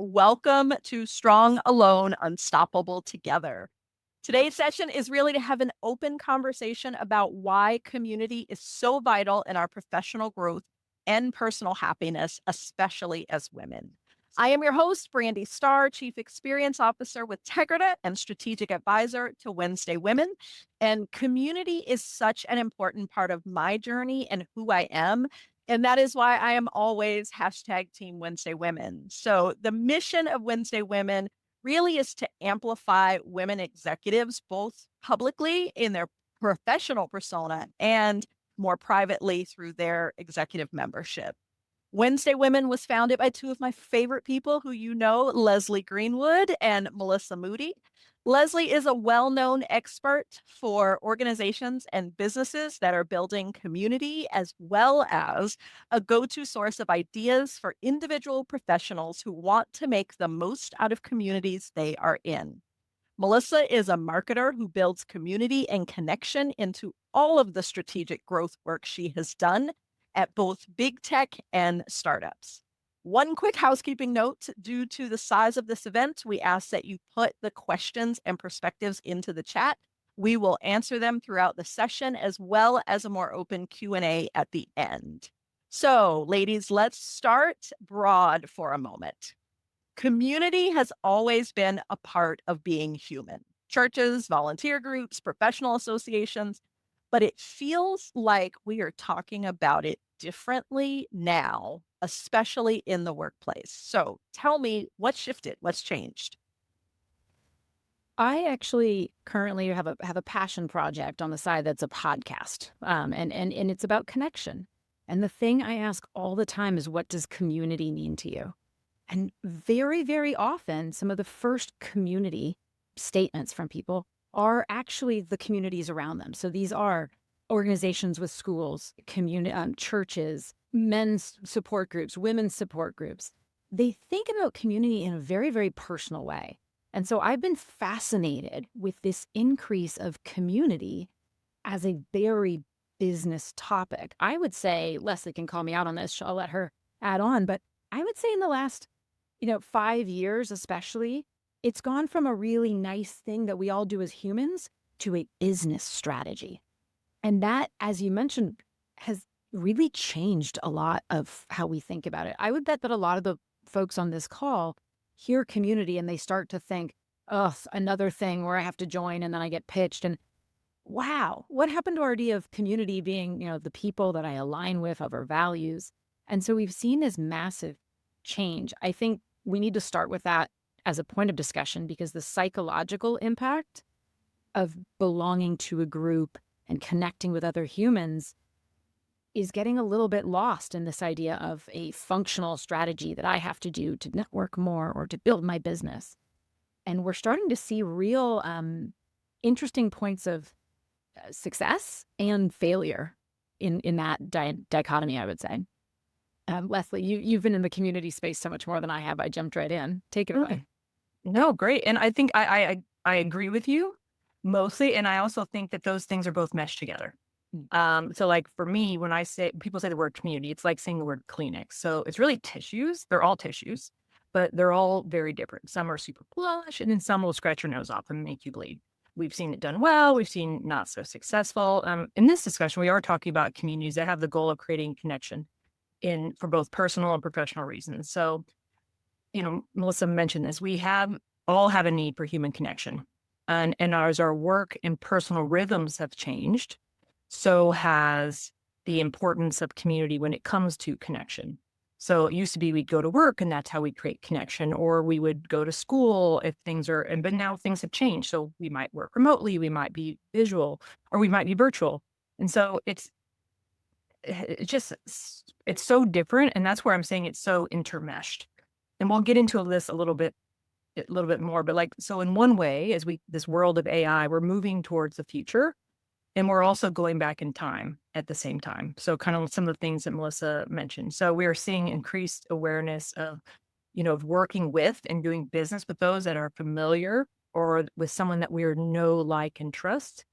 Welcome to Strong Alone, Unstoppable Together. Today's session is really to have an open conversation about why community is so vital in our professional growth and personal happiness, especially as women. I am your host, Brandi Starr, Chief Experience Officer with Tegrita and Strategic Advisor to Wednesday Women. And community is such an important part of my journey and who I am. And that is why I am always hashtag Team Wednesday Women. So the mission of Wednesday Women really is to amplify women executives, both publicly in their professional persona and more privately through their executive membership. Wednesday Women was founded by two of my favorite people who you know, Leslie Greenwood and Melissa Moody. Leslie is a well-known expert for organizations and businesses that are building community, as well as a go-to source of ideas for individual professionals who want to make the most out of communities they are in. Melissa is a marketer who builds community and connection into all of the strategic growth work she has done at both big tech and startups. One quick housekeeping note, due to the size of this event, we ask that you put the questions and perspectives into the chat. We will answer them throughout the session, as well as a more open Q&A at the end. So, ladies, let's start broad for a moment. Community has always been a part of being human. Churches, volunteer groups, professional associations, but it feels like we are talking about it differently now, especially in the workplace. So tell me, what shifted? What's changed? I actually currently have a passion project on the side that's a podcast, and it's about connection. And the thing I ask all the time is, what does community mean to you? And very, very often, some of the first community statements from people are actually the communities around them. So these are organizations with schools, churches, men's support groups, women's support groups. They think about community in a very, very personal way. And so I've been fascinated with this increase of community as a very business topic. I would say, Leslie can call me out on this, I'll let her add on, but I would say in the last 5 years especially, it's gone from a really nice thing that we all do as humans to a business strategy. And that, as you mentioned, has really changed a lot of how we think about it. I would bet that a lot of the folks on this call hear community and they start to think, oh, another thing where I have to join and then I get pitched. And wow, what happened to our idea of community being, the people that I align with, of our values? And so we've seen this massive change. I think we need to start with that as a point of discussion, because the psychological impact of belonging to a group and connecting with other humans is getting a little bit lost in this idea of a functional strategy that I have to do to network more or to build my business. And we're starting to see real interesting points of success and failure in that dichotomy, I would say. Leslie, you've been in the community space so much more than I have. I jumped right in. Take it away. No, great. And I think I agree with you mostly. And I also think that those things are both meshed together. So like for me, when people say the word community, it's like saying the word Kleenex. So it's really tissues. They're all tissues, but they're all very different. Some are super plush, and then some will scratch your nose off and make you bleed. We've seen it done well. We've seen not so successful. In this discussion, we are talking about communities that have the goal of creating connection for both personal and professional reasons. So, Melissa mentioned this. We all have a need for human connection. And as our work and personal rhythms have changed, so has the importance of community when it comes to connection. So it used to be we'd go to work and that's how we create connection, or we would go to school but now things have changed. So we might work remotely, we might be visual, or we might be virtual. And so it's so different. And that's where I'm saying it's so intermeshed. And we'll get into this a little bit more, but so in one way, this world of AI, we're moving towards the future. And we're also going back in time at the same time. So kind of some of the things that Melissa mentioned. So we are seeing increased awareness of working with and doing business with those that are familiar, or with someone that we know, like, and trust.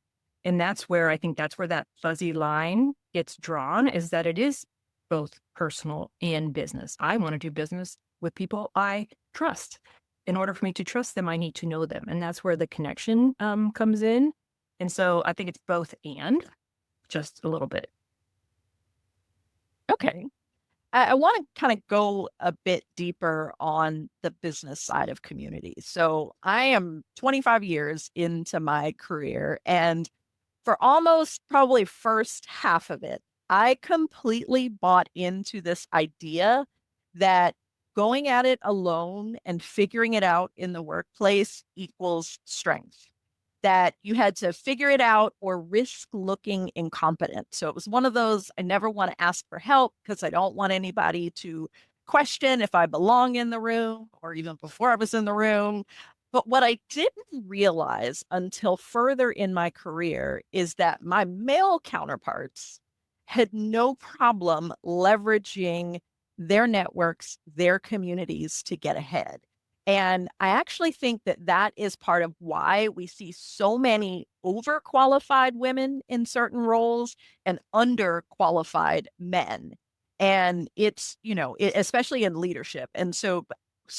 And that's where that fuzzy line gets drawn, is that it is both personal and business. I want to do business with people I trust. In order for me to trust them, I need to know them. And that's where the connection comes in. And so I think it's both and just a little bit. Okay. I want to kind of go a bit deeper on the business side of community. So I am 25 years into my career, and for almost probably first half of it, I completely bought into this idea that going at it alone and figuring it out in the workplace equals strength. That you had to figure it out or risk looking incompetent. So it was one of those I never want to ask for help because I don't want anybody to question if I belong in the room or even before I was in the room. But what I didn't realize until further in my career is that my male counterparts had no problem leveraging their networks, their communities to get ahead. And I actually think that that is part of why we see so many overqualified women in certain roles and underqualified men. And it's, especially in leadership. And so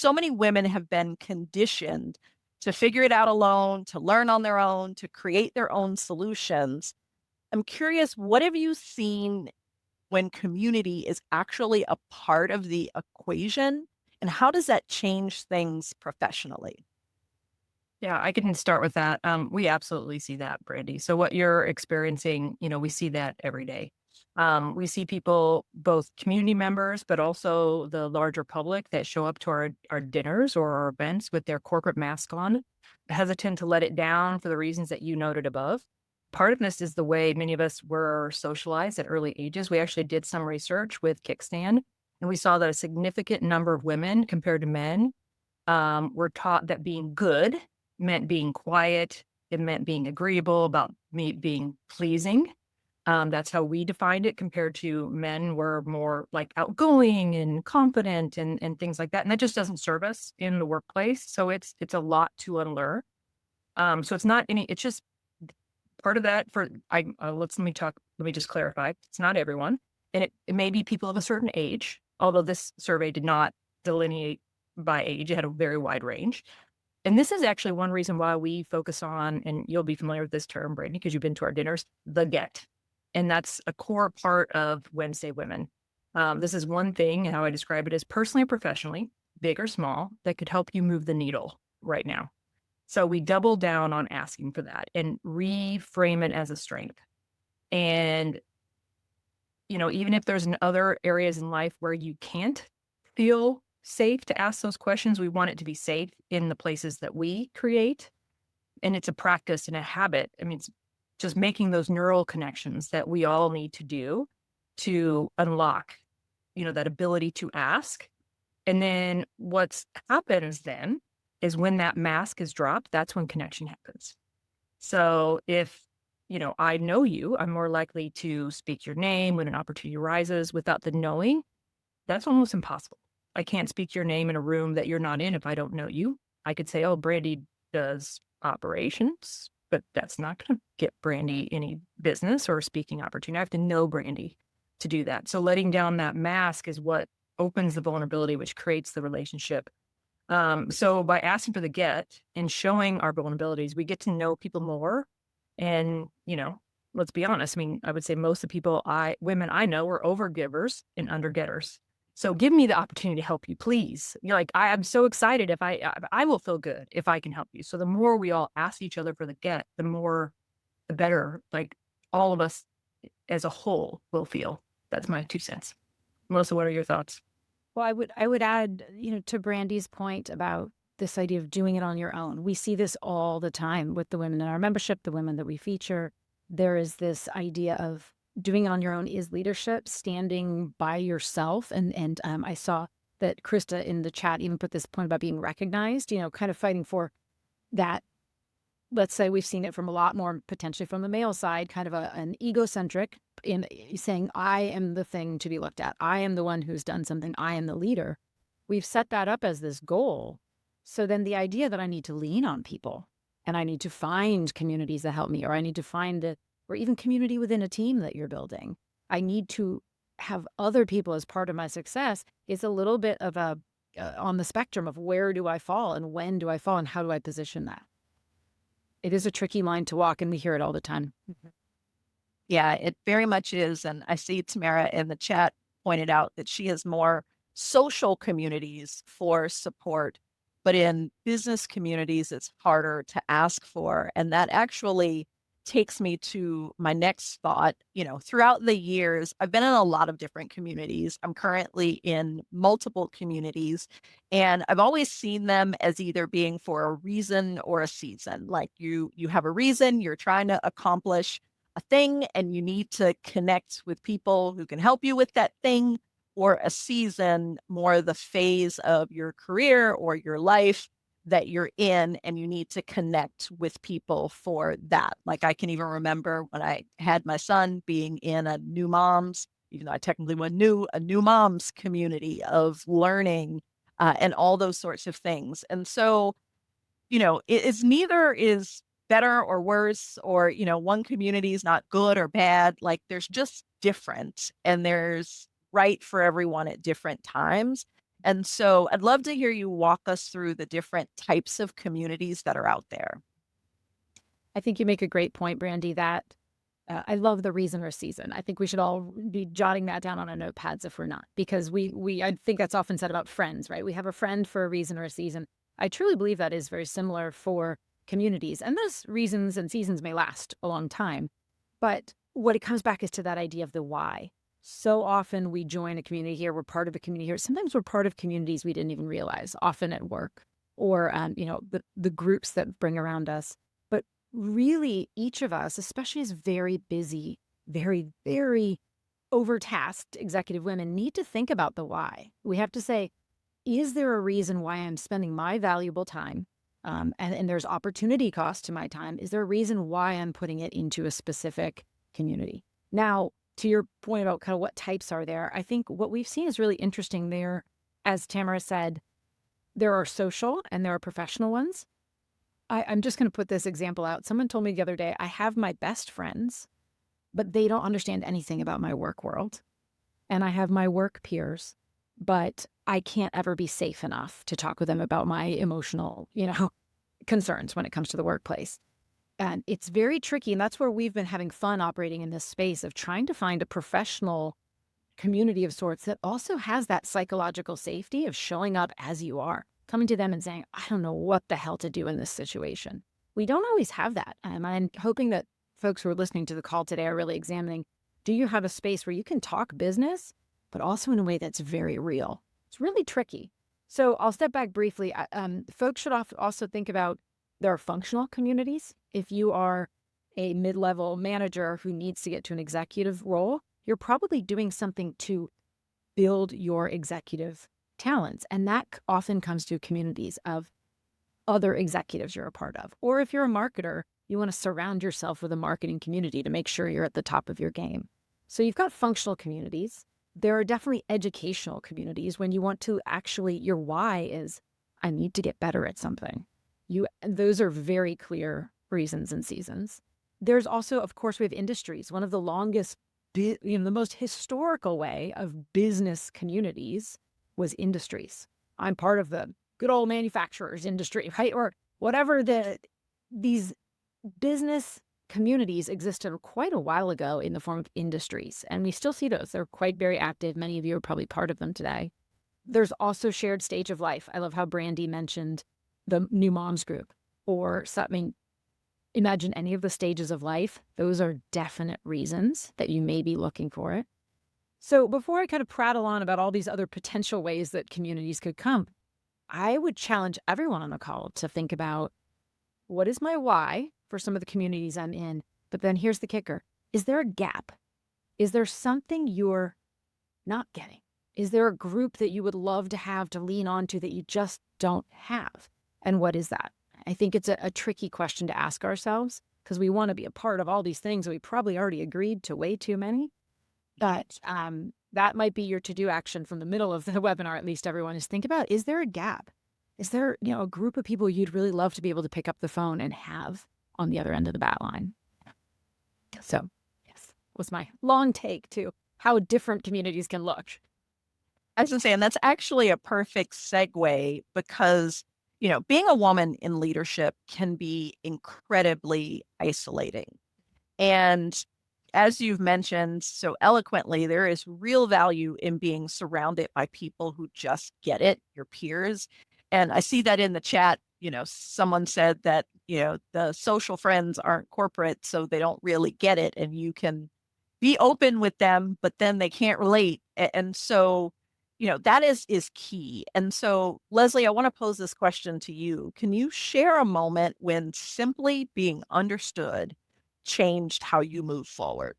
many women have been conditioned to figure it out alone, to learn on their own, to create their own solutions. I'm curious, what have you seen when community is actually a part of the equation? And how does that change things professionally? Yeah, I can start with that. We absolutely see that, Brandy. So what you're experiencing, we see that every day. We see people, both community members, but also the larger public that show up to our dinners or our events with their corporate mask on, hesitant to let it down for the reasons that you noted above. Part of this is the way many of us were socialized at early ages. We actually did some research with Kickstand, and we saw that a significant number of women compared to men were taught that being good meant being quiet. It meant being agreeable, about me being pleasing. That's how we defined it, compared to men were more like outgoing and confident and things like that. And that just doesn't serve us in the workplace. So it's a lot to unlearn. So it's not any, it's just part of that for let me just clarify. It's not everyone. And it may be people of a certain age, although this survey did not delineate by age. It had a very wide range. And this is actually one reason why we focus on, and you'll be familiar with this term, Brittany, because you've been to our dinners, the get. And that's a core part of Wednesday Women. This is one thing, how I describe it is personally or professionally, big or small, that could help you move the needle right now. So we double down on asking for that and reframe it as a strength. And, even if there's other areas in life where you can't feel safe to ask those questions, we want it to be safe in the places that we create. And it's a practice and a habit. I mean, it's just making those neural connections that we all need to do to unlock, that ability to ask. And then what's happens then is when that mask is dropped, that's when connection happens. So if, I know you, I'm more likely to speak your name when an opportunity arises. Without the knowing, that's almost impossible. I can't speak your name in a room that you're not in if I don't know you. I could say, oh, Brandy does operations, but that's not going to get Brandy any business or speaking opportunity. I have to know Brandy to do that. So letting down that mask is what opens the vulnerability, which creates the relationship. So by asking for the get and showing our vulnerabilities, we get to know people more. And, let's be honest. I mean, I would say most of the women I know are overgivers and undergetters. So give me the opportunity to help you, please. You're like, I am so excited if I will feel good if I can help you. So the more we all ask each other for the get, the better, like all of us as a whole will feel. That's my 2 cents. Melissa, what are your thoughts? Well, I would add, to Brandy's point about this idea of doing it on your own. We see this all the time with the women in our membership, the women that we feature. There is this idea of doing it on your own is leadership, standing by yourself. And I saw that Krista in the chat even put this point about being recognized, kind of fighting for that. Let's say we've seen it from a lot more potentially from the male side, kind of an egocentric in saying, I am the thing to be looked at. I am the one who's done something. I am the leader. We've set that up as this goal. So then the idea that I need to lean on people and I need to find communities that help me, or I need to find or even community within a team that you're building. I need to have other people as part of my success. It's a little bit of on the spectrum of where do I fall and when do I fall and how do I position that? It is a tricky line to walk, and we hear it all the time. Yeah, it very much is. And I see Tamara in the chat pointed out that she has more social communities for support, but in business communities, it's harder to ask for. And that actually takes me to my next thought. Throughout the years, I've been in a lot of different communities. I'm currently in multiple communities, and I've always seen them as either being for a reason or a season. Like you have a reason, you're trying to accomplish a thing and you need to connect with people who can help you with that thing, or a season, more the phase of your career or your life that you're in, and you need to connect with people for that. Like I can even remember when I had my son being in a new moms, even though I technically was new, a new moms community of learning and all those sorts of things. And so it's neither is better or worse, or, one community is not good or bad. Like there's just different, and there's right for everyone at different times. And so I'd love to hear you walk us through the different types of communities that are out there. I think you make a great point, Brandi, that I love the reason or season. I think we should all be jotting that down on our notepads if we're not, because I think that's often said about friends, right? We have a friend for a reason or a season. I truly believe that is very similar for communities, and those reasons and seasons may last a long time. But what it comes back is to that idea of the why. So often we join a community here, we're part of a community here. Sometimes we're part of communities we didn't even realize, often at work or, the groups that bring around us. But really, each of us, especially as very busy, very, very overtasked executive women, need to think about the why. We have to say, is there a reason why I'm spending my valuable time? And there's opportunity cost to my time. Is there a reason why I'm putting it into a specific community? Now, to your point about kind of what types are there, I think what we've seen is really interesting there. As Tamara said, there are social and there are professional ones. I'm just going to put this example out. Someone told me the other day, I have my best friends, but they don't understand anything about my work world. And I have my work peers, but I can't ever be safe enough to talk with them about my emotional, concerns when it comes to the workplace. And it's very tricky. And that's where we've been having fun operating in this space of trying to find a professional community of sorts that also has that psychological safety of showing up as you are, coming to them and saying, I don't know what the hell to do in this situation. We don't always have that. I'm hoping that folks who are listening to the call today are really examining, do you have a space where you can talk business, but also in a way that's very real? It's really tricky. So I'll step back briefly. Folks should also think about, there are functional communities. If you are a mid-level manager who needs to get to an executive role, you're probably doing something to build your executive talents. And that often comes to communities of other executives you're a part of. Or if you're a marketer, you want to surround yourself with a marketing community to make sure you're at the top of your game. So you've got functional communities. There are definitely educational communities when you want to actually, your why is, I need to get better at something. Those are very clear reasons and seasons. There's also, of course, we have industries. One of the longest, the most historical way of business communities was industries. I'm part of the good old manufacturers industry, right? Or whatever these business communities existed quite a while ago in the form of industries. And we still see those. They're quite very active. Many of you are probably part of them today. There's also shared stage of life. I love how Brandi mentioned the new moms group, or something. Imagine any of the stages of life. Those are definite reasons that you may be looking for it. So before I kind of prattle on about all these other potential ways that communities could come, I would challenge everyone on the call to think about, what is my why for some of the communities I'm in? But then here's the kicker. Is there a gap? Is there something you're not getting? Is there a group that you would love to have to lean onto that you just don't have? And what is that? I think it's a tricky question to ask ourselves, because we want to be a part of all these things and we probably already agreed to way too many. But that might be your to-do action from the middle of the webinar, at least everyone, is think about, is there a gap? Is there, a group of people you'd really love to be able to pick up the phone and have on the other end of the bat line? So, yes, was my long take to how different communities can look. I was gonna say, and that's actually a perfect segue because, being a woman in leadership can be incredibly isolating. And as you've mentioned so eloquently, there is real value in being surrounded by people who just get it, your peers. And I see that in the chat, someone said that, the social friends aren't corporate, so they don't really get it. And you can be open with them, but then they can't relate. And so, that is key. And so, Leslie, I want to pose this question to you. Can you share a moment when simply being understood changed how you move forward?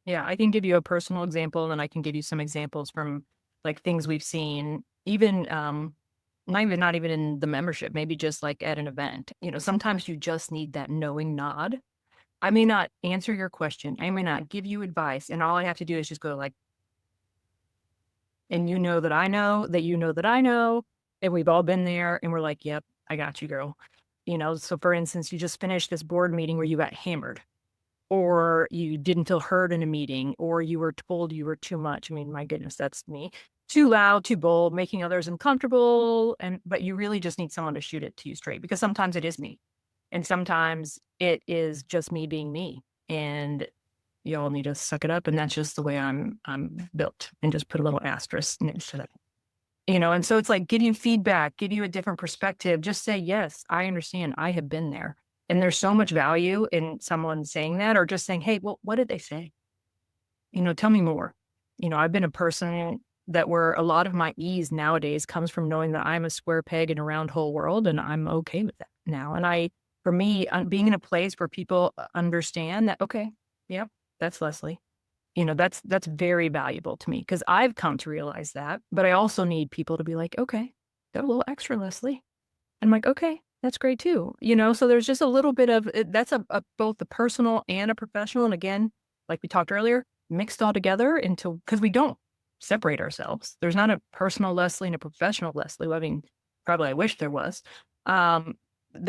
Yeah, I can give you a personal example, and then I can give you some examples from like things we've seen, even not even in the membership, maybe just like at an event. Sometimes you just need that knowing nod. I may not answer your question. I may not give you advice, and all I have to do is just go like, and you know that I know that you know that I know, and we've all been there, and we're like, "Yep, I got you, girl." So for instance, you just finished this board meeting where you got hammered, or you didn't feel heard in a meeting, or you were told you were too much. I mean, my goodness, that's me. Too loud, too bold, making others uncomfortable, but you really just need someone to shoot it to you straight because sometimes it is me. And sometimes it is just me being me. And y'all need to suck it up. And that's just the way I'm built. And just put a little asterisk next to that. And so it's like give you feedback, give you a different perspective. Just say, yes, I understand. I have been there. And there's so much value in someone saying that or just saying, hey, well, what did they say? Tell me more. I've been a person that where a lot of my ease nowadays comes from knowing that I'm a square peg in a round hole world and I'm okay with that now. And for me, being in a place where people understand that, okay, yep, that's Leslie. That's very valuable to me because I've come to realize that. But I also need people to be like, okay, got a little extra, Leslie. I'm like, okay, that's great too. So there's just a little bit of that's both a personal and a professional. And again, like we talked earlier, mixed all together into because we don't separate ourselves. There's not a personal Leslie and a professional Leslie. I mean, probably I wish there was. Um,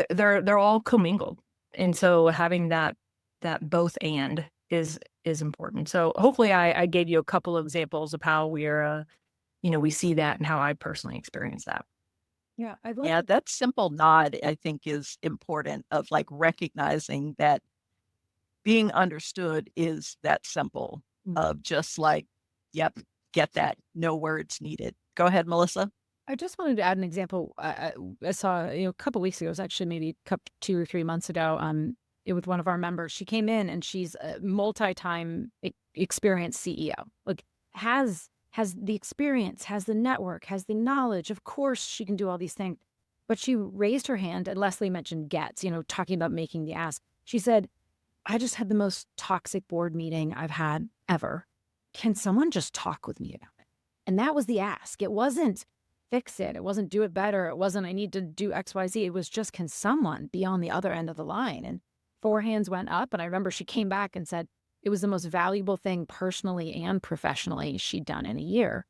they're all commingled, and so having that both and is important. So hopefully I gave you a couple of examples of how we see that and how I personally experience that. Yeah, I'd love Yeah, to. that simple nod, I think, is important of like recognizing that being understood is that simple of just like, yep, get that. No words needed. Go ahead, Melissa. I just wanted to add an example. I saw, a couple weeks ago, it was actually maybe 2 or 3 months ago, with one of our members. She came in and she's a multi-time experienced CEO. Like has the experience, has the network, has the knowledge. Of course, she can do all these things. But she raised her hand, and Leslie mentioned gets, talking about making the ask. She said, I just had the most toxic board meeting I've had ever. Can someone just talk with me about it? And that was the ask. It wasn't fix it. It wasn't do it better. It wasn't I need to do XYZ. It was just can someone be on the other end of the line? And 4 hands went up. And I remember she came back and said it was the most valuable thing personally and professionally she'd done in a year.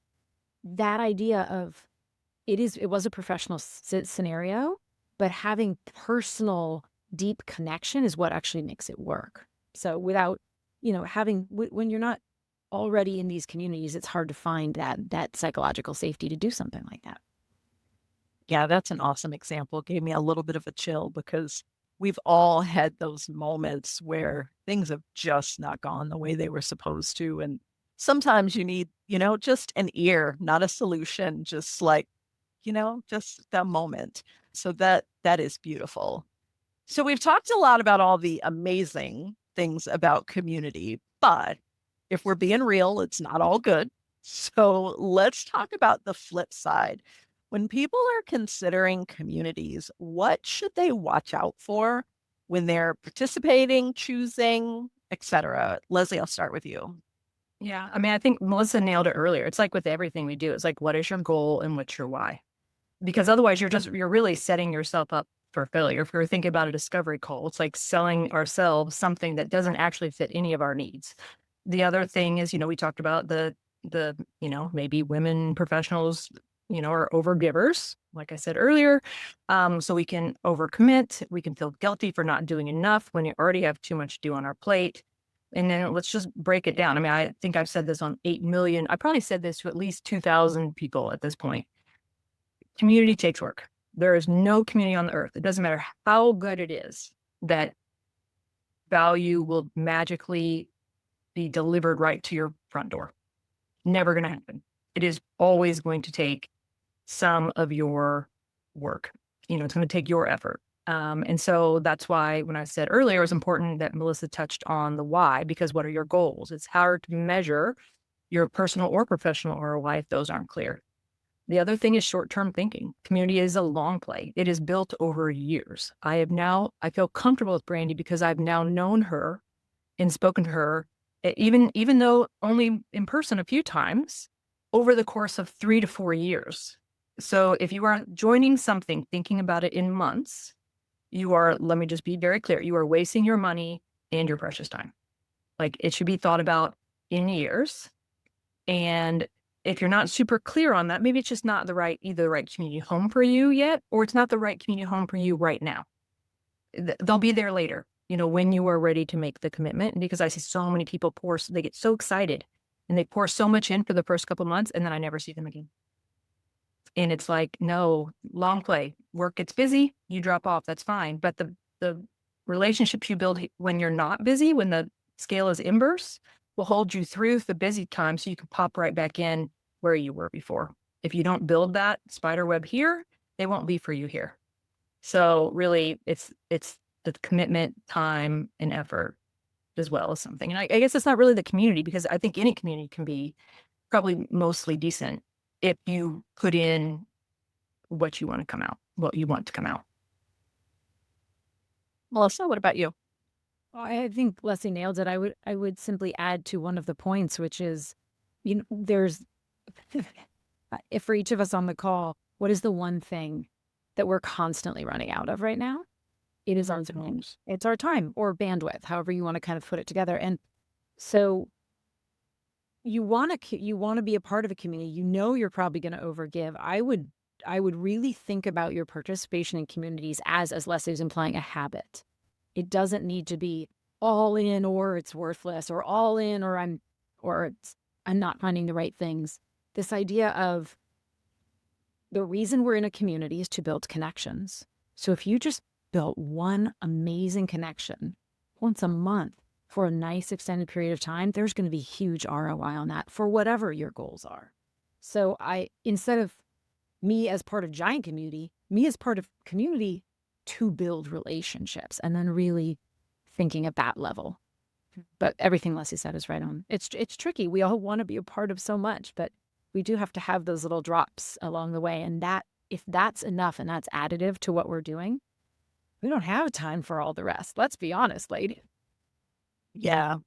That idea of it was a professional scenario, but having personal deep connection is what actually makes it work. So without, having when you're not already in these communities, it's hard to find that psychological safety to do something like that. Yeah, that's an awesome example. Gave me a little bit of a chill because we've all had those moments where things have just not gone the way they were supposed to. And sometimes you need, just an ear, not a solution, just like, just that moment. So that is beautiful. So we've talked a lot about all the amazing things about community, but if we're being real, it's not all good. So let's talk about the flip side. When people are considering communities, what should they watch out for when they're participating, choosing, etc.? Leslie, I'll start with you. Yeah. I mean, I think Melissa nailed it earlier. It's like with everything we do, it's like, what is your goal and what's your why? Because otherwise you're really setting yourself up for failure. If you're thinking about a discovery call, it's like selling ourselves something that doesn't actually fit any of our needs. The other thing is, we talked about maybe women professionals, are overgivers, like I said earlier. So we can overcommit. We can feel guilty for not doing enough when you already have too much to do on our plate. And then let's just break it down. I mean, I think I've said this on 8 million. I probably said this to at least 2,000 people at this point. Community takes work. There is no community on the earth. It doesn't matter how good it is that value will magically be delivered right to your front door. Never going to happen. It is always going to take some of your work. It's going to take your effort. And so that's why when I said earlier, it was important that Melissa touched on the why, because what are your goals? It's hard to measure your personal or professional ROI if those aren't clear. The other thing is short-term thinking. Community is a long play. It is built over years. I feel comfortable with Brandi because I've now known her and spoken to her, even though only in person a few times, over the course of 3 to 4 years. So if you are joining something, thinking about it in months, let me just be very clear, you are wasting your money and your precious time. Like, it should be thought about in years. And if you're not super clear on that, maybe it's just not either the right community home for you yet, or it's not the right community home for you right now. They'll be there later, when you are ready to make the commitment. Because I see so many people they get so excited and they pour so much in for the first couple of months, and then I never see them again. And it's like, no, long play. Work gets busy, you drop off, that's fine. But the relationships you build when you're not busy, when the scale is inverse, will hold you through the busy time so you can pop right back in where you were before. If you don't build that spider web here, they won't be for you here. So really, it's the commitment, time, and effort as well as something. And I guess it's not really the community, because I think any community can be probably mostly decent if you put in what you want to come out. Melissa, what about you? Well, I think Leslie nailed it. I would simply add to one of the points, which is, there's if for each of us on the call, what is the one thing that we're constantly running out of right now? It is our time. It's our time or bandwidth, however you want to kind of put it together. And so you want to be a part of a community. You're probably going to overgive. I would really think about your participation in communities as Leslie is implying, a habit. It doesn't need to be all in or it's worthless, or I'm not finding the right things. This idea of the reason we're in a community is to build connections. So if you just built one amazing connection once a month for a nice extended period of time, there's going to be huge ROI on that for whatever your goals are. So instead of me as part of giant community, me as part of community to build relationships, and then really thinking at that level. But everything Leslie said is right on. It's tricky. We all want to be a part of so much, but we do have to have those little drops along the way. And if that's enough and that's additive to what we're doing, we don't have time for all the rest. Let's be honest, lady. Yeah.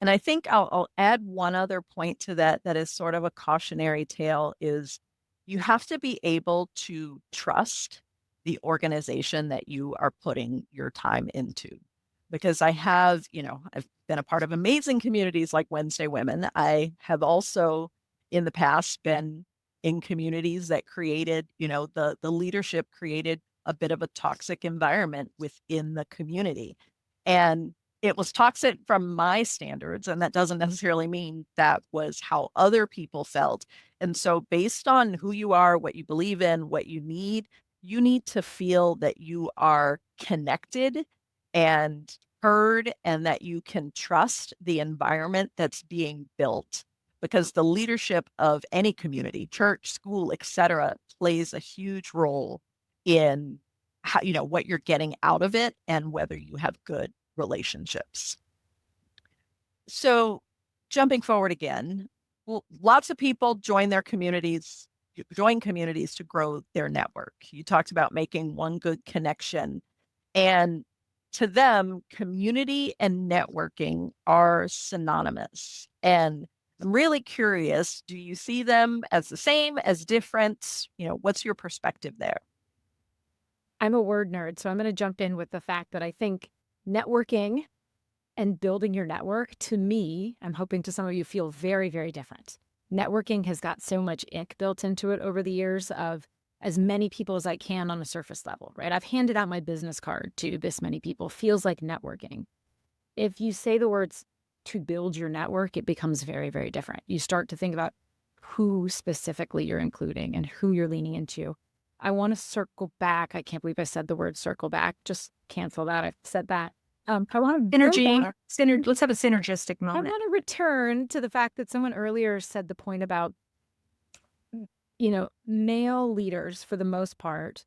And I think I'll add one other point to that is sort of a cautionary tale, is you have to be able to trust the organization that you are putting your time into. Because I've been a part of amazing communities like Wednesday Women. I have also in the past been in communities that created, the leadership created a bit of a toxic environment within the community. And it was toxic from my standards, and that doesn't necessarily mean that was how other people felt. And so based on who you are, what you believe in, what you need to feel that you are connected and heard, and that you can trust the environment that's being built, because the leadership of any community, church, school, etc., plays a huge role in how, what you're getting out of it and whether you have good relationships. So jumping forward again, well, lots of people join communities to grow their network. You talked about making one good connection, and to them, community and networking are synonymous. And I'm really curious, do you see them as the same, as different? What's your perspective there? I'm a word nerd, so I'm going to jump in with the fact that I think networking and building your network, to me, I'm hoping to some of you, feel very, very different. Networking has got so much ick built into it over the years of as many people as I can on a surface level, right? I've handed out my business card to this many people. Feels like networking. If you say the words to build your network, it becomes very, very different. You start to think about who specifically you're including and who you're leaning into. I want to circle back. I can't believe I said the word circle back. Just cancel that. I said that. I want to Let's have a synergistic I moment. want to return to the fact that someone earlier said the point about, male leaders for the most part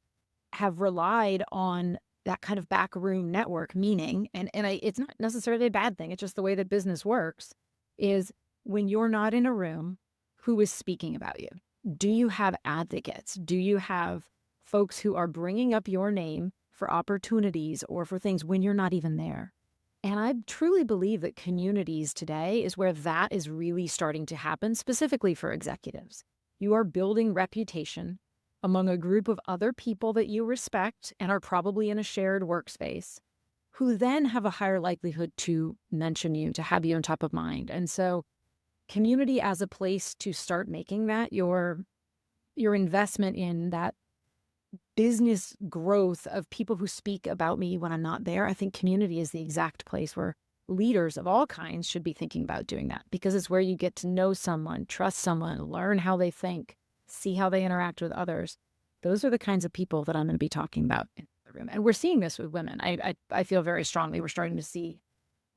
have relied on that kind of backroom network, meaning, it's not necessarily a bad thing. It's just the way that business works is when you're not in a room, who is speaking about you? Do you have advocates? Do you have folks who are bringing up your name for opportunities or for things when you're not even there? And I truly believe that communities today is where that is really starting to happen, specifically for executives. You are building reputation among a group of other people that you respect and are probably in a shared workspace, who then have a higher likelihood to mention you, to have you on top of mind. And so community as a place to start making that your investment in that business growth of people who speak about me when I'm not there, I think community is the exact place where leaders of all kinds should be thinking about doing that, because it's where you get to know someone, trust someone, learn how they think, see how they interact with others. Those are the kinds of people that I'm going to be talking about in the room. And we're seeing this with women. I feel very strongly we're starting to see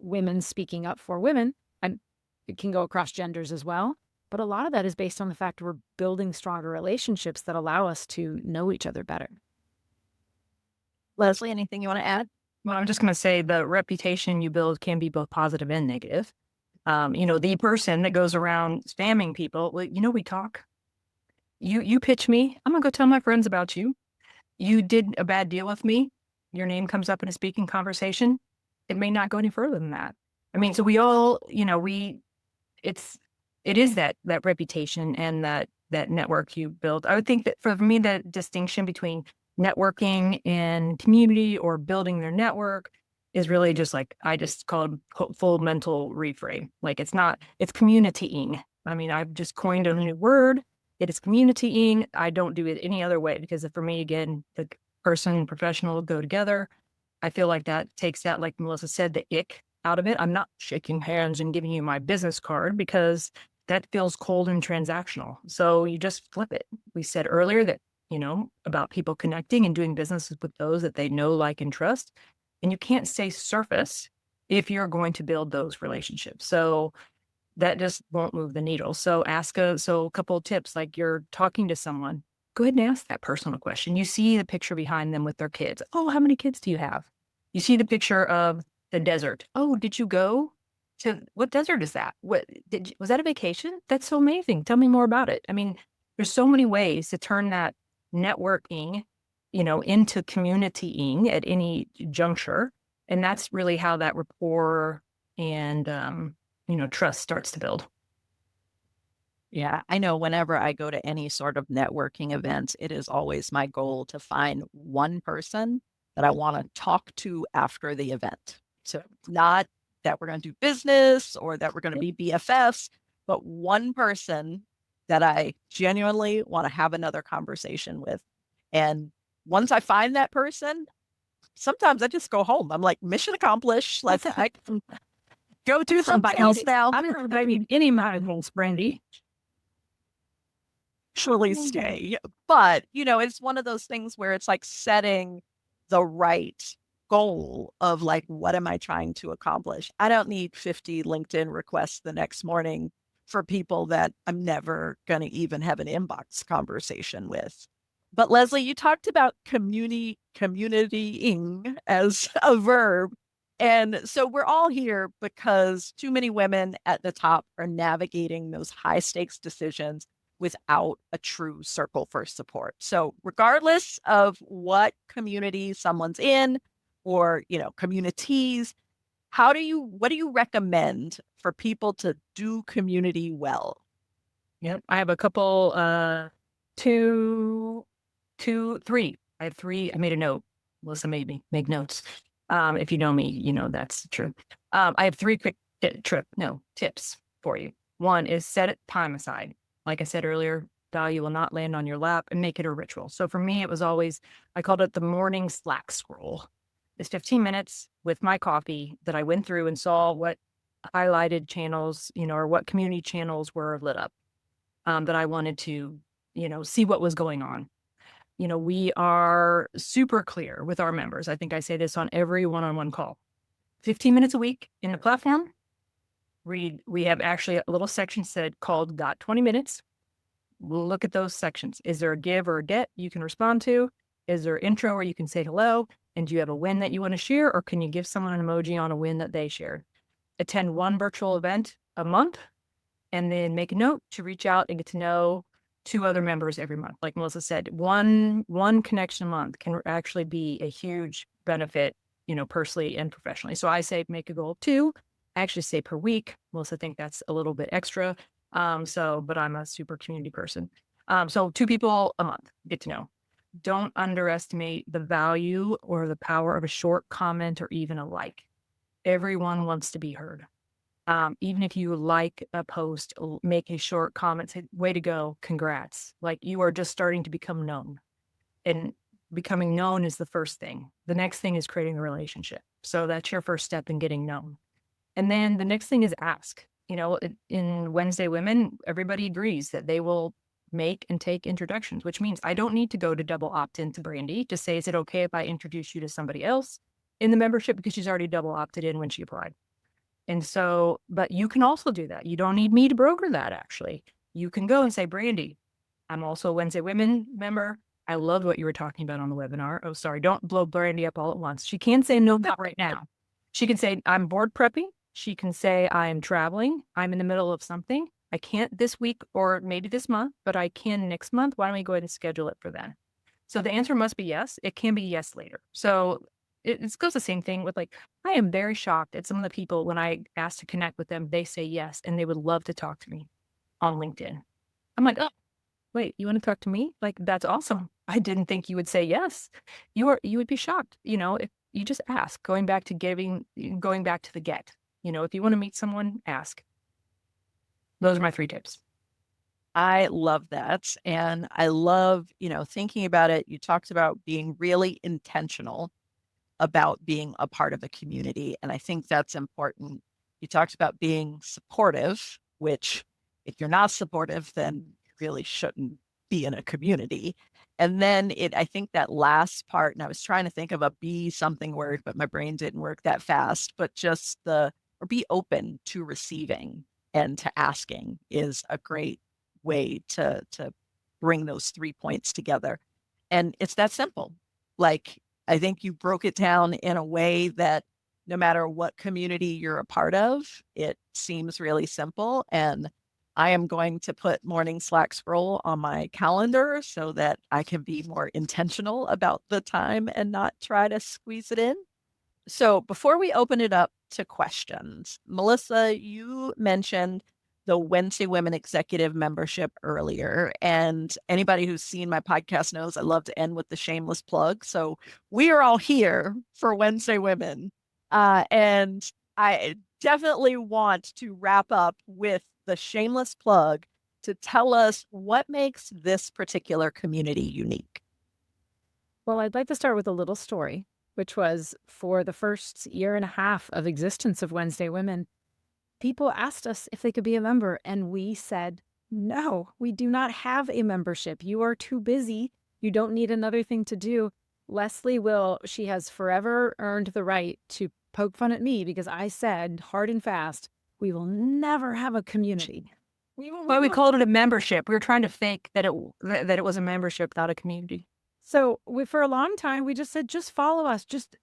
women speaking up for women, and it can go across genders as well. But a lot of that is based on the fact we're building stronger relationships that allow us to know each other better. Leslie, anything you want to add? Well, I'm just going to say the reputation you build can be both positive and negative. The person that goes around spamming people, well, we talk. You pitch me, I'm going to go tell my friends about you. You did a bad deal with me. Your name comes up in a speaking conversation. It may not go any further than that. I mean, so we all, it is that reputation and that network you build. I would think that for me, the distinction between networking and community or building their network is really just like, I just call it full mental reframe. Like it's communitying. I mean, I've just coined a new word. It is communitying. I don't do it any other way, because for me, again, the person and professional go together. I feel like that takes that, like Melissa said, the ick out of it. I'm not shaking hands and giving you my business card, because that feels cold and transactional. So you just flip it. We said earlier that, about people connecting and doing business with those that they know, like, and trust. And you can't stay surface if you're going to build those relationships. So that just won't move the needle. So a couple of tips, like you're talking to someone, go ahead and ask that personal question. You see the picture behind them with their kids. Oh, how many kids do you have? You see the picture of the desert. Oh, did you go to, what desert is that? Was that a vacation? That's so amazing. Tell me more about it. I mean, there's so many ways to turn that networking, into communitying at any juncture. And that's really how that rapport and, trust starts to build. Yeah, I know whenever I go to any sort of networking event, it is always my goal to find one person that I want to talk to after the event. So not that we're going to do business or that we're going to be BFFs, but one person that I genuinely want to have another conversation with. And once I find that person, sometimes I just go home. I'm like, mission accomplished. I can go do something else now. I'm not inviting any migrants, Brandi. Actually stay. But, it's one of those things where it's like setting the right goal of like, what am I trying to accomplish? I don't need 50 LinkedIn requests the next morning for people that I'm never going to even have an inbox conversation with. But Leslie, you talked about communitying as a verb. And so we're all here because too many women at the top are navigating those high stakes decisions without a true circle for support. So regardless of what community someone's in or, communities, what do you recommend for people to do community well? Yep. I have a couple, three. I have three. I made a note. Melissa made me make notes. If you know me, that's true. I have three quick tips for you. One is set a time aside. Like I said earlier, value will not land on your lap, and make it a ritual. So for me, it was always, I called it the morning Slack scroll. It's 15 minutes with my coffee that I went through and saw what highlighted channels, or what community channels were lit up, that I wanted to, see what was going on. We are super clear with our members. I think I say this on every one-on-one call. 15 minutes a week in the platform. We have actually a little section called Got 20 Minutes. We'll look at those sections. Is there a give or a get you can respond to? Is there an intro where you can say hello? And do you have a win that you want to share? Or can you give someone an emoji on a win that they shared? Attend one virtual event a month, and then make a note to reach out and get to know 2 other members every month. Like Melissa said, one connection a month can actually be a huge benefit, personally and professionally. So I say make a goal of 2. I actually say per week. Melissa think that's a little bit extra. But I'm a super community person. So 2 people a month, get to know. Don't underestimate the value or the power of a short comment or even a like. Everyone wants to be heard. Even if you like a post, make a short comment, say, way to go, congrats. Like, you are just starting to become known. And becoming known is the first thing. The next thing is creating a relationship. So that's your first step in getting known. And then the next thing is ask. In Wednesday Women, everybody agrees that they will make and take introductions, which means I don't need to go to double opt-in to Brandi to say, is it okay if I introduce you to somebody else in the membership, because she's already double opted in when she applied. And so, but you can also do that. You don't need me to broker that, actually. You can go and say, Brandi, I'm also a Wednesday Women member. I loved what you were talking about on the webinar. Oh, sorry, don't blow Brandi up all at once. She can say, no, not right now. She can say, I'm board prepping. She can say, I am traveling. I'm in the middle of something. I can't this week or maybe this month, but I can next month. Why don't we go ahead and schedule it for then? So the answer must be yes. It can be yes later. So it goes the same thing with, like, I am very shocked at some of the people when I ask to connect with them, they say yes, and they would love to talk to me on LinkedIn. I'm like, oh, wait, you want to talk to me? Like, that's awesome. I didn't think you would say yes. You would be shocked, if you just ask, going back to the get. If you want to meet someone, ask. Those are my 3 tips. I love that. And I love, thinking about it. You talked about being really intentional about being a part of a community. And I think that's important. You talked about being supportive, which, if you're not supportive, then you really shouldn't be in a community. And then I think that last part, and I was trying to think of a be something word, but my brain didn't work that fast, but just or be open to receiving and to asking is a great way to bring those 3 points together. And it's that simple. Like, I think you broke it down in a way that no matter what community you're a part of, it seems really simple. And I am going to put morning Slack scroll on my calendar so that I can be more intentional about the time and not try to squeeze it in. So before we open it up to questions, Melissa, you mentioned the Wednesday Women Executive membership earlier. And anybody who's seen my podcast knows I love to end with the shameless plug. So we are all here for Wednesday Women. And I definitely want to wrap up with the shameless plug to tell us what makes this particular community unique. Well, I'd like to start with a little story, which was for the first year and a half of existence of Wednesday Women, people asked us if they could be a member, and we said, no, we do not have a membership. You are too busy. You don't need another thing to do. Leslie she has forever earned the right to poke fun at me because I said hard and fast, we will never have a community. Well, we called it a membership. We were trying to fake that it was a membership, not a community. So for a long time, we just said, just follow us, just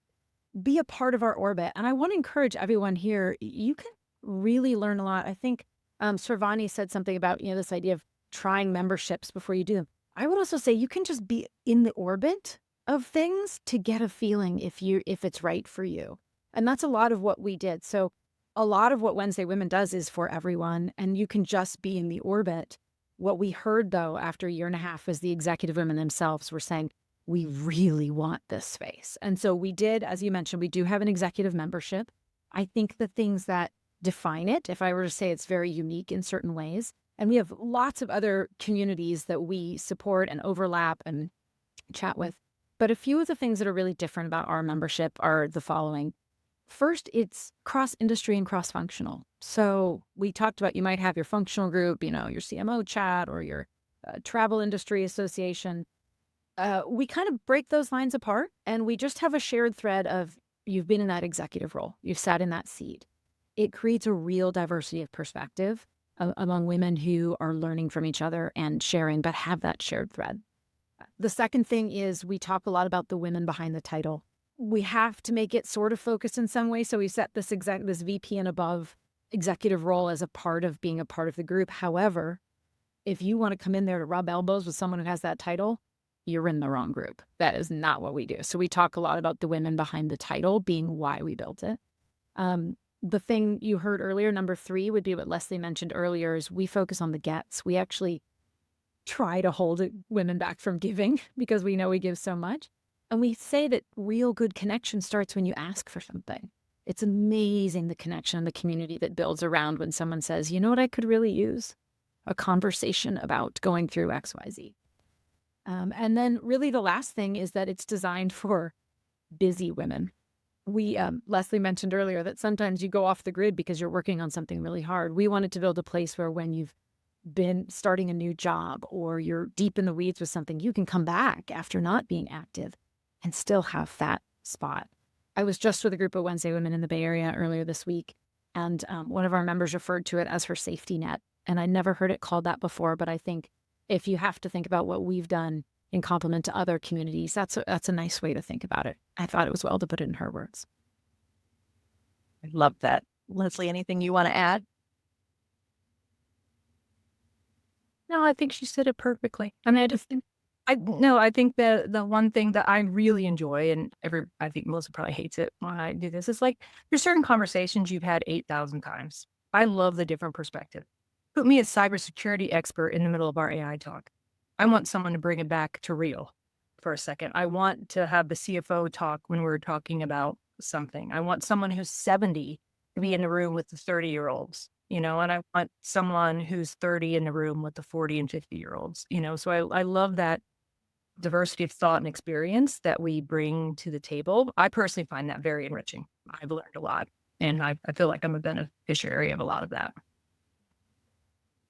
be a part of our orbit. And I want to encourage everyone here, you can really learn a lot. I think Sarvani said something about, this idea of trying memberships before you do them. I would also say you can just be in the orbit of things to get a feeling if it's right for you. And that's a lot of what we did. So a lot of what Wednesday Women does is for everyone, and you can just be in the orbit. What we heard, though, after a year and a half is the executive women themselves were saying, we really want this space. And so we did, as you mentioned, we do have an executive membership. I think the things that define it, if I were to say it's very unique in certain ways, and we have lots of other communities that we support and overlap and chat with. But a few of the things that are really different about our membership are the following. First, it's cross-industry and cross-functional. So we talked about you might have your functional group, your CMO chat or your travel industry association. We kind of break those lines apart and we just have a shared thread of you've been in that executive role. You've sat in that seat. It creates a real diversity of perspective among women who are learning from each other and sharing, but have that shared thread. The second thing is we talk a lot about the women behind the title. We have to make it sort of focused in some way. So we set this VP and above executive role as a part of being a part of the group. However, if you want to come in there to rub elbows with someone who has that title, you're in the wrong group. That is not what we do. So we talk a lot about the women behind the title being why we built it. The thing you heard earlier, number 3, would be what Leslie mentioned earlier, is we focus on the gets. We actually try to hold women back from giving because we know we give so much. And we say that real good connection starts when you ask for something. It's amazing the connection and the community that builds around when someone says, you know what I could really use? A conversation about going through XYZ. And then really the last thing is that it's designed for busy women. Leslie mentioned earlier that sometimes you go off the grid because you're working on something really hard. We wanted to build a place where when you've been starting a new job or you're deep in the weeds with something, you can come back after not being active and still have that spot. I was just with a group of Wednesday women in the Bay Area earlier this week, and one of our members referred to it as her safety net. And I never heard it called that before, but I think if you have to think about what we've done in complement to other communities, that's a nice way to think about it. I thought it was well to put it in her words. I love that. Leslie, anything you want to add? No, I think she said it perfectly. I mean, I think the one thing that I really enjoy, and I think Melissa probably hates it when I do this, is like there's certain conversations you've had 8,000 times. I love the different perspective. Put me as cybersecurity expert in the middle of our AI talk. I want someone to bring it back to real for a second. I want to have the CFO talk when we're talking about something. I want someone who's 70 to be in the room with the 30-year-olds, and I want someone who's 30 in the room with the 40 and 50-year-olds, So I love that diversity of thought and experience that we bring to the table. I personally find that very enriching. I've learned a lot, and I feel like I'm a beneficiary of a lot of that.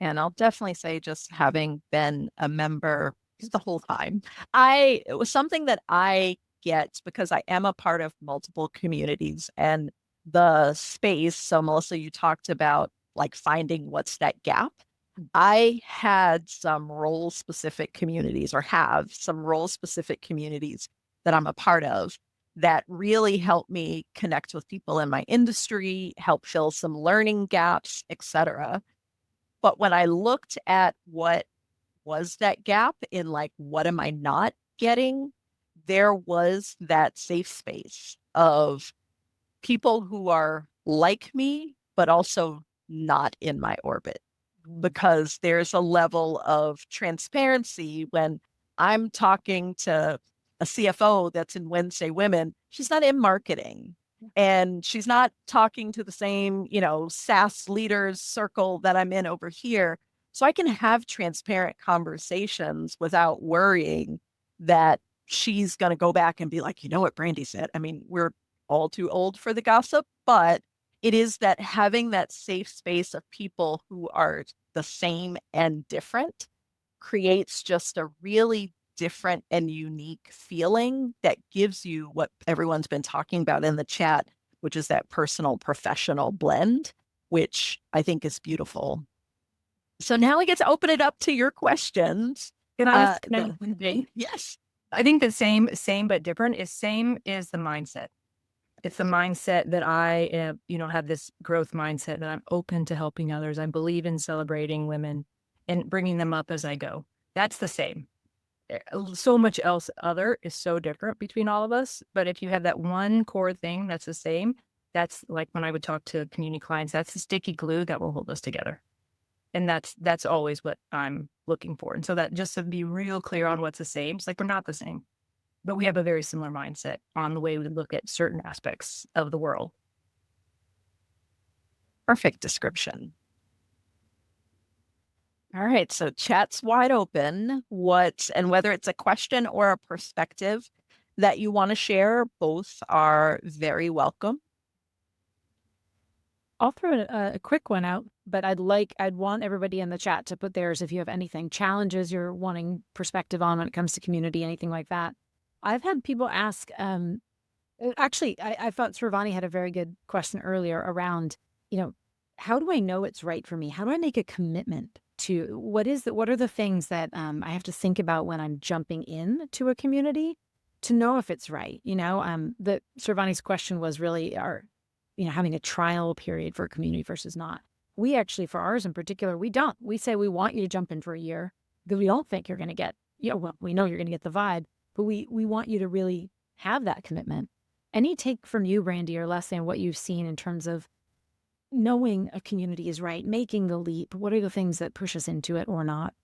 And I'll definitely say, just having been a member the whole time, it was something that I get because I am a part of multiple communities and the space. So Melissa, you talked about like finding what's that gap. I had some role specific communities, or have some role specific communities that I'm a part of, that really help me connect with people in my industry, help fill some learning gaps, etc. But when I looked at what was that gap in, like, what am I not getting, there was that safe space of people who are like me, but also not in my orbit, because there's a level of transparency when I'm talking to a CFO that's in Wednesday Women. She's not in marketing. And she's not talking to the same, SaaS leaders circle that I'm in over here. So I can have transparent conversations without worrying that she's going to go back and be like, you know what Brandi said? I mean, we're all too old for the gossip, but it is that having that safe space of people who are the same and different creates just a really different and unique feeling that gives you what everyone's been talking about in the chat, which is that personal professional blend, which I think is beautiful. So now we get to open it up to your questions. Yes. I think the same but different is the mindset. It's the mindset that I have this growth mindset that I'm open to helping others. I believe in celebrating women and bringing them up as I go. That's the same. So much else other is so different between all of us. But if you have that one core thing that's the same, that's like when I would talk to community clients, that's the sticky glue that will hold us together. And that's always what I'm looking for. And so that, just to be real clear on what's the same, it's like we're not the same, but we have a very similar mindset on the way we look at certain aspects of the world. Perfect description. All right, so chat's wide open. Whether it's a question or a perspective that you want to share, both are very welcome. I'll throw a quick one out, but I'd want everybody in the chat to put theirs if you have anything, challenges you're wanting perspective on when it comes to community, anything like that. I've had people ask, actually, I thought Sravani had a very good question earlier around, how do I know it's right for me? How do I make a commitment to what are the things that I have to think about when I'm jumping in to a community to know if it's right? The Sravani's question was really having a trial period for a community versus not. We actually, for ours in particular, we don't. We say we want you to jump in for a year because we don't think you're going to get, well, we know you're going to get the vibe, but we want you to really have that commitment. Any take from you, Brandi, or Leslie, on what you've seen in terms of knowing a community is right, making the leap? What are the things that push us into it or not?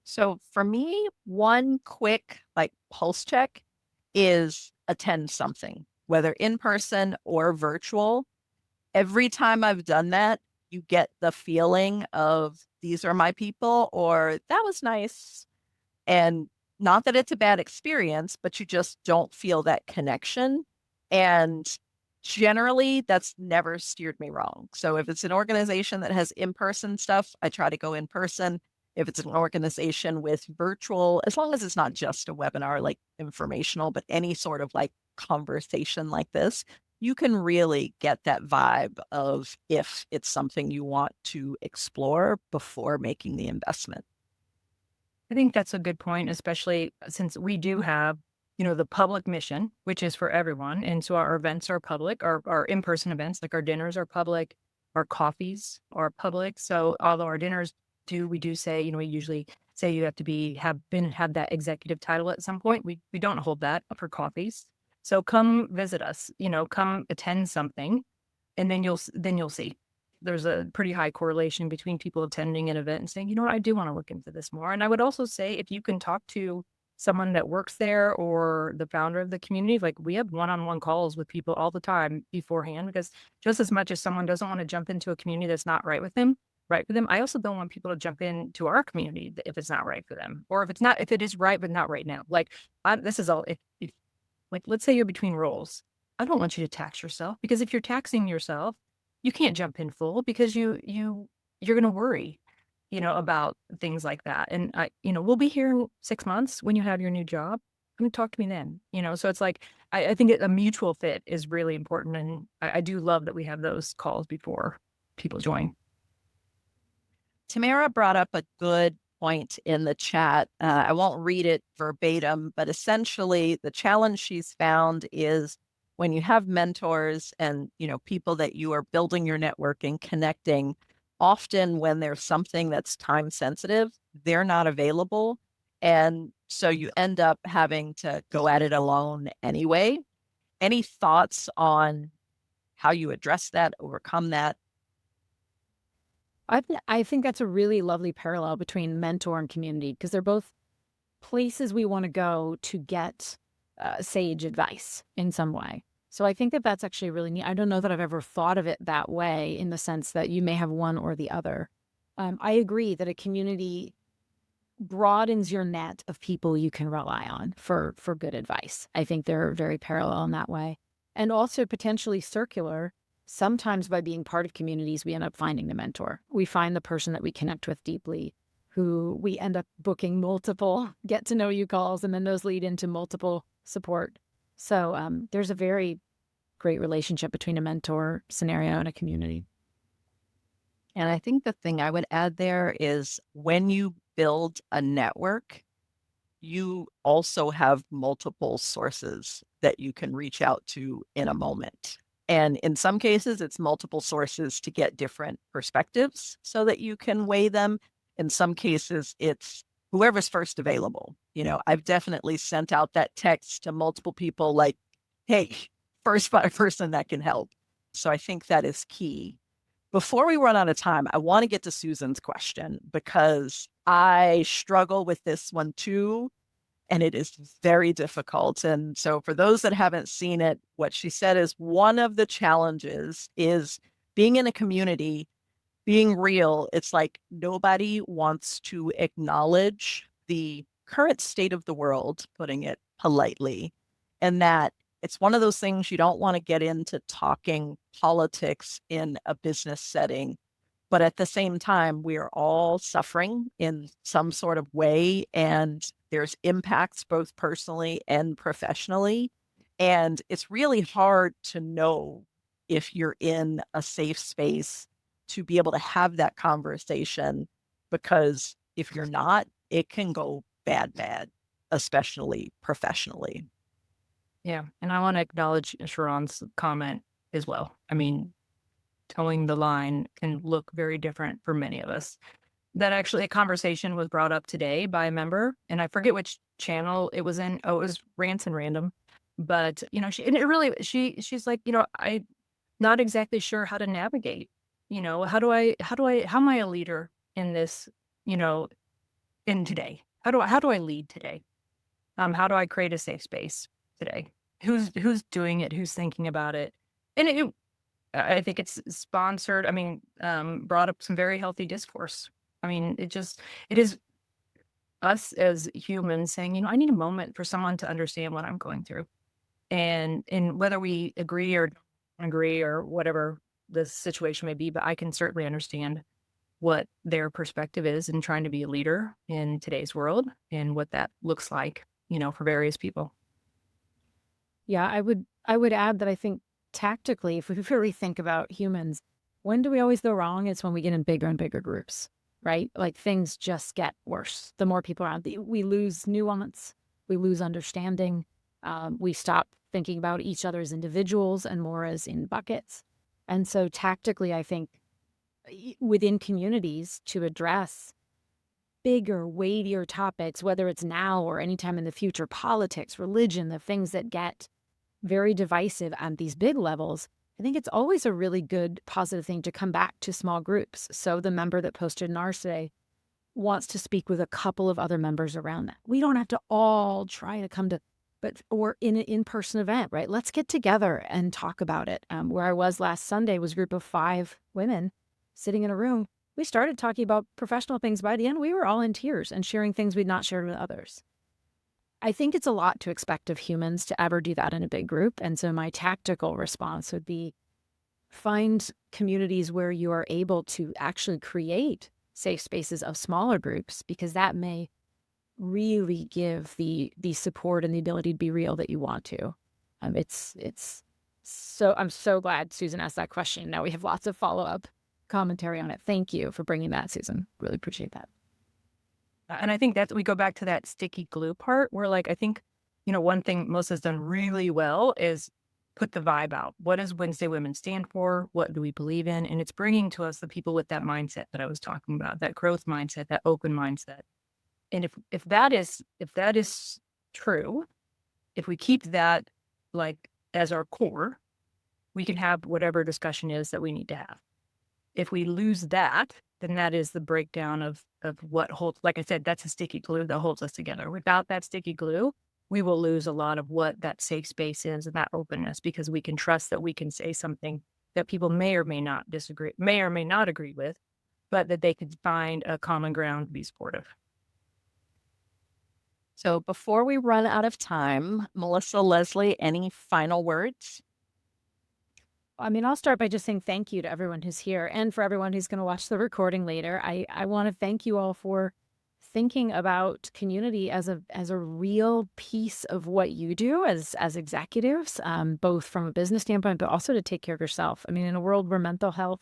So for me, one quick pulse check is attend something, whether in person or virtual. Every time I've done that, you get the feeling of these are my people, or that was nice. And not that it's a bad experience, but you just don't feel that connection. And generally, that's never steered me wrong. So if it's an organization that has in-person stuff, I try to go in person. If it's an organization with virtual, as long as it's not just a webinar, like informational, but any sort of conversation like this, you can really get that vibe of if it's something you want to explore before making the investment. I think that's a good point, especially since we do have, the public mission, which is for everyone. And so our events are public, our in-person events, like our dinners are public, our coffees are public. So although our dinners we do say, we usually say you have to have that executive title at some point. We don't hold that for coffees. So come visit us, come attend something, and then you'll see. There's a pretty high correlation between people attending an event and saying, you know what, I do want to look into this more. And I would also say if you can talk to someone that works there or the founder of the community, we have one-on-one calls with people all the time beforehand, because just as much as someone doesn't want to jump into a community that's not right for them, I also don't want people to jump into our community if it's not right for them, or if it is right, but not right now. This is all, if let's say you're between roles. I don't want you to tax yourself, because if you're taxing yourself, you can't jump in full, because you're going to worry, about things like that. And we'll be here in 6 months when you have your new job. Come talk to me then, so it's I think a mutual fit is really important. And I do love that we have those calls before people join. Tamara brought up a good point in the chat. I won't read it verbatim, but essentially the challenge she's found is when you have mentors and, people that you are building your networking, connecting, often when there's something that's time sensitive, they're not available. And so you end up having to go at it alone anyway. Any thoughts on how you address that, overcome that? I think that's a really lovely parallel between mentor and community, because they're both places we want to go to get sage advice in some way. So I think that that's actually really neat. I don't know that I've ever thought of it that way, in the sense that you may have one or the other. I agree that a community broadens your net of people you can rely on for good advice. I think they're very parallel in that way. And also potentially circular. Sometimes by being part of communities, we end up finding the mentor. We find the person that we connect with deeply, who we end up booking multiple get to know you calls, and then those lead into multiple support. So there's a very great relationship between a mentor scenario and a community. And I think the thing I would add there is when you build a network, you also have multiple sources that you can reach out to in a moment. And in some cases, it's multiple sources to get different perspectives so that you can weigh them. In some cases, it's whoever's first available. I've definitely sent out that text to multiple people hey, first person that can help. So I think that is key. Before we run out of time, I want to get to Susan's question, because I struggle with this one too, and it is very difficult. And so for those that haven't seen it, what she said is one of the challenges is being in a community, being real. It's nobody wants to acknowledge the current state of the world, putting it politely, and that It's one of those things you don't want to get into talking politics in a business setting, but at the same time, we are all suffering in some sort of way, and there's impacts both personally and professionally. And it's really hard to know if you're in a safe space to be able to have that conversation, because if you're not, it can go bad, bad, especially professionally. Yeah. And I want to acknowledge Sharon's comment as well. I mean, towing the line can look very different for many of us. That actually a conversation was brought up today by a member, and I forget which channel it was in. Oh, it was Rants and Random. But, she and it really she's like, I'm not exactly sure how to navigate. How am I a leader in this, you know, in today? How do I lead today? How do I create a safe space today? Who's doing it? Who's thinking about it? And I think it's sponsored. I mean, brought up some very healthy discourse. I mean, it is us as humans saying, I need a moment for someone to understand what I'm going through. And whether we agree or don't agree or whatever the situation may be, but I can certainly understand what their perspective is in trying to be a leader in today's world and what that looks like, for various people. Yeah, I would add that I think tactically, if we really think about humans, when do we always go wrong? It's when we get in bigger and bigger groups, right? Like things just get worse. The more people around, we lose nuance, we lose understanding, we stop thinking about each other as individuals and more as in buckets. And so tactically, I think within communities to address bigger, weightier topics, whether it's now or anytime in the future, politics, religion, the things that get very divisive at these big levels, I think it's always a really good positive thing to come back to small groups. So the member that posted in ours today wants to speak with a couple of other members around that. We don't have to all try to come to, but or in an in-person event, right? Let's get together and talk about it. Where I was last Sunday was a group of 5 women sitting in a room. We started talking about professional things. By the end, we were all in tears and sharing things we'd not shared with others. I think it's a lot to expect of humans to ever do that in a big group. And so my tactical response would be find communities where you are able to actually create safe spaces of smaller groups, because that may really give the support and the ability to be real that you want to. It's so I'm so glad Susan asked that question. Now we have lots of follow-up commentary on it. Thank you for bringing that, Susan. Really appreciate that. And I think that we go back to that sticky glue part where, like, I think, one thing Melissa's done really well is put the vibe out. What does Wednesday Women stand for? What do we believe in? And it's bringing to us the people with that mindset that I was talking about, that growth mindset, that open mindset. And if that is true, if we keep that like as our core, we can have whatever discussion is that we need to have. If we lose that, then that is the breakdown of what holds, like I said, that's a sticky glue that holds us together. Without that sticky glue, we will lose a lot of what that safe space is and that openness, because we can trust that we can say something that people may or may not disagree, may or may not agree with, but that they could find a common ground to be supportive. So before we run out of time, Melissa, Leslie, any final words? I mean, I'll start by just saying thank you to everyone who's here and for everyone who's going to watch the recording later. I want to thank you all for thinking about community as a real piece of what you do as executives, both from a business standpoint, but also to take care of yourself. I mean, in a world where mental health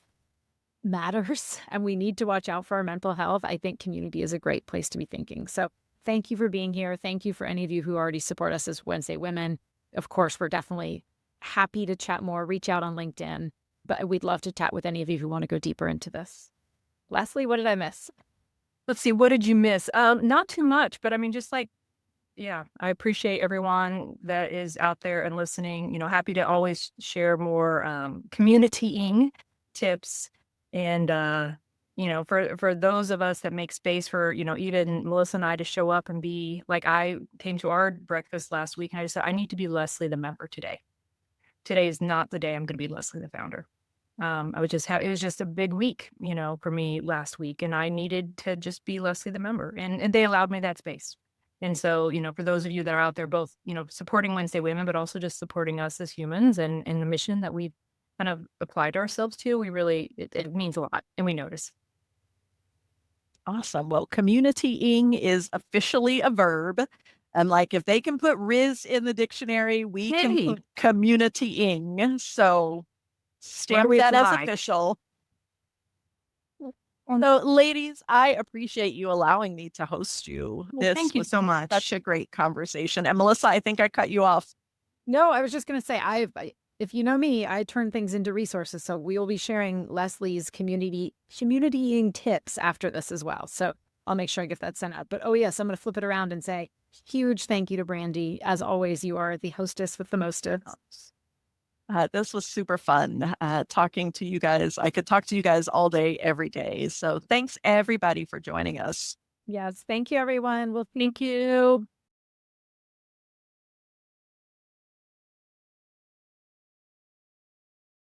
matters and we need to watch out for our mental health, I think community is a great place to be thinking. So thank you for being here. Thank you for any of you who already support us as Wednesday Women. Of course, we're definitely happy to chat more. Reach out on LinkedIn, but we'd love to chat with any of you who want to go deeper into this. Leslie, what did I miss? Let's see, what did you miss? Not too much, but I mean, just like, yeah, I appreciate everyone that is out there and listening. Happy to always share more communitying tips. And for those of us that make space for, even Melissa and I to show up and be like, I came to our breakfast last week and I just said, I need to be Leslie the member today. Today is not the day I'm going to be Leslie the founder. It was just a big week, for me last week, and I needed to just be Leslie the member, and they allowed me that space. And so, for those of you that are out there, both, supporting Wednesday Women, but also just supporting us as humans and the mission that we've kind of applied ourselves to, it means a lot and we notice. Awesome. Well, communitying is officially a verb. And like if they can put Riz in the dictionary, we can Yay. put communitying. So stamp we that as apply. official. So, ladies, I appreciate you allowing me to host you. Well, This thank you was so much. such a great conversation. And Melissa, I think I cut you off. No, I was just going to say, if you know me, I turn things into resources. So we will be sharing Leslie's communitying tips after this as well. So I'll make sure I get that sent out. But oh yes, I'm going to flip it around and say huge thank you to Brandi. As always, you are the hostess with the mostest. This was super fun talking to you guys. I could talk to you guys all day, every day. So thanks everybody for joining us. Yes, thank you, everyone. Well, Thank you.